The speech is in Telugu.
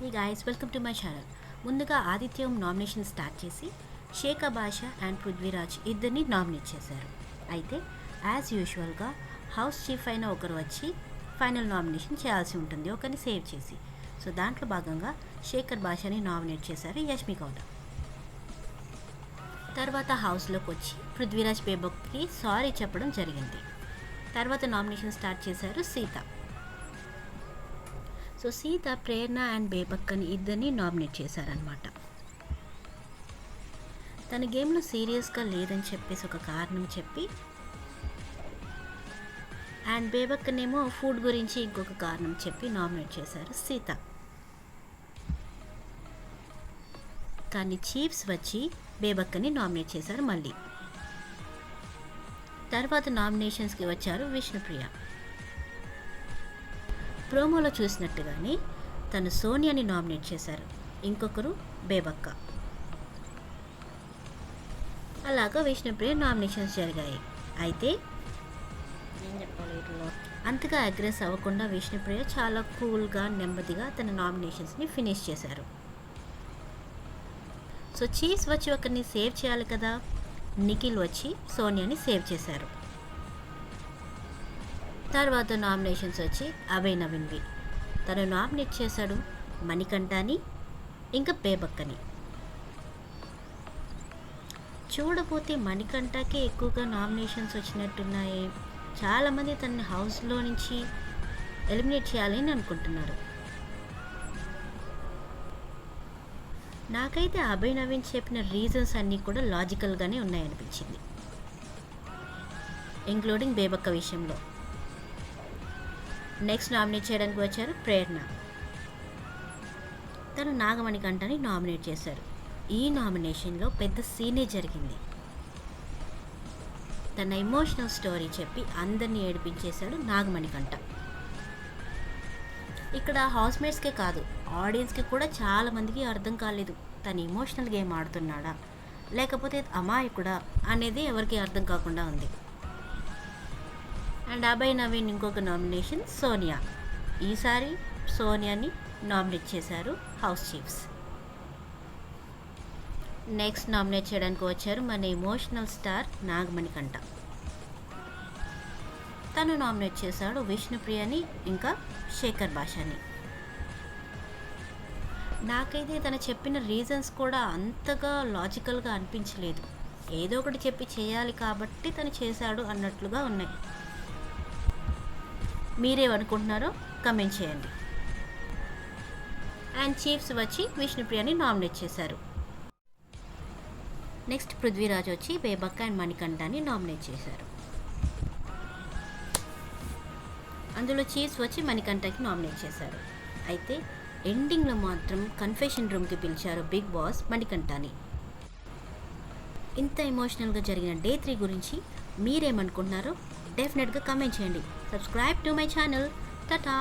Hey guys, welcome to my channel. ముందుగా ఆదిత్యం నామినేషన్ స్టార్ట్ చేసి షేక్ భాష అండ్ పృథ్వీరాజ్ ఇద్దరిని నామినేట్ చేశారు. అయితే యాజ్ యూజువల్గా హౌస్ చీఫ్ అయిన ఒకరు వచ్చి ఫైనల్ నామినేషన్ చేయాల్సి ఉంటుంది, ఒకరిని సేవ్ చేసి. సో దాంట్లో భాగంగా శేఖర్ భాషని నామినేట్ చేశారు యష్మి గౌడ. తర్వాత హౌస్లోకి వచ్చి పృథ్వీరాజ్ బేబక్కి సారీ చెప్పడం జరిగింది. తర్వాత నామినేషన్ స్టార్ట్ చేశారు సీత. సో సీత ప్రేరణ అండ్ బేబక్కని ఇద్దరిని నామినేట్ చేశారనమాట. తన గేమ్లో సీరియస్గా లేదని చెప్పేసి ఒక కారణం చెప్పి, అండ్ బేబక్కనేమో ఫుడ్ గురించి ఇంకొక కారణం చెప్పి నామినేట్ చేశారు సీత. కానీ చీఫ్స్ వచ్చి బేబక్కని నామినేట్ చేశారు మళ్ళీ. తర్వాత నామినేషన్స్కి వచ్చారు విష్ణుప్రియ. ప్రోమోలో చూసినట్టుగానే తను సోనియాని నామినేట్ చేశారు, ఇంకొకరు బేబక్క. అలాగా విష్ణుప్రియ నామినేషన్స్ జరిగాయి. అయితే అంతగా అగ్రెస్ అవ్వకుండా విష్ణుప్రియ చాలా కూల్గా నెమ్మదిగా తన నామినేషన్స్ని ఫినిష్ చేశారు. సో చీఫ్స్ వచ్చి ఒకరిని సేవ్ చేయాలి కదా, నిఖిల్ వచ్చి సోనియాని సేవ్ చేశారు. తర్వాత నామినేషన్స్ వచ్చి అభయ్ నవీన్వి. తను నామినేట్ చేశాడు మణికంఠని ఇంకా బేబక్కని. చూడబోతే మణికంఠకే ఎక్కువగా నామినేషన్స్ వచ్చినట్టున్నాయి. చాలామంది తన హౌస్లో నుంచి ఎలిమినేట్ చేయాలని అనుకుంటున్నారు. నాకైతే అభయ్ నవీన్ చెప్పిన రీజన్స్ అన్నీ కూడా లాజికల్గానే ఉన్నాయనిపించింది, ఇంక్లూడింగ్ బేబక్క విషయంలో. నెక్స్ట్ నామినేట్ చేయడానికి వచ్చారు ప్రేరణ. తను నాగమణికంఠని నామినేట్ చేశారు. ఈ నామినేషన్లో పెద్ద సీనే జరిగింది. తన ఎమోషనల్ స్టోరీ చెప్పి అందరినీ ఏడిపించేశాడు నాగమణికంఠ. ఇక్కడ హౌస్మేట్స్కే కాదు, ఆడియన్స్కి కూడా చాలామందికి అర్థం కాలేదు తను ఎమోషనల్ గేమ్ ఆడుతున్నాడా లేకపోతే అమాయకుడా అనేది ఎవరికి అర్థం కాకుండా ఉంది. అండ్ అభయ్ నవీన్ ఇంకొక నామినేషన్ సోనియా. ఈసారి సోనియాని నామినేట్ చేశారు హౌస్ చీఫ్స్. నెక్స్ట్ నామినేట్ చేయడానికి వచ్చారు మన ఎమోషనల్ స్టార్ నాగమణికంఠ. తను నామినేట్ చేశాడు విష్ణుప్రియని ఇంకా శేఖర్ భాషని. నాకైతే తను చెప్పిన రీజన్స్ కూడా అంతగా లాజికల్గా అనిపించలేదు. ఏదో ఒకటి చెప్పి చేయాలి కాబట్టి తను చేశాడు అన్నట్లుగా ఉన్నాయి. మీరేమనుకుంటున్నారో కమెంట్ చేయండి. అండ్ చీఫ్స్ వచ్చి విష్ణుప్రియని నామినేట్ చేశారు. నెక్స్ట్ పృథ్వీరాజ్ వచ్చి బేబక్క అండ్ మణికంఠని నామినేట్ చేశారు. అందులో చీఫ్స్ వచ్చి మణికంఠకి నామినేట్ చేశారు. అయితే ఎండింగ్లో మాత్రం కన్ఫెషన్ రూమ్కి పిలిచారు బిగ్ బాస్ మణికంఠని. ఇంత ఎమోషనల్గా జరిగిన డే 3 గురించి మీరేమనుకుంటున్నారో డెఫినెట్గా కమెంట్ చేయండి. Subscribe to my channel. Tata.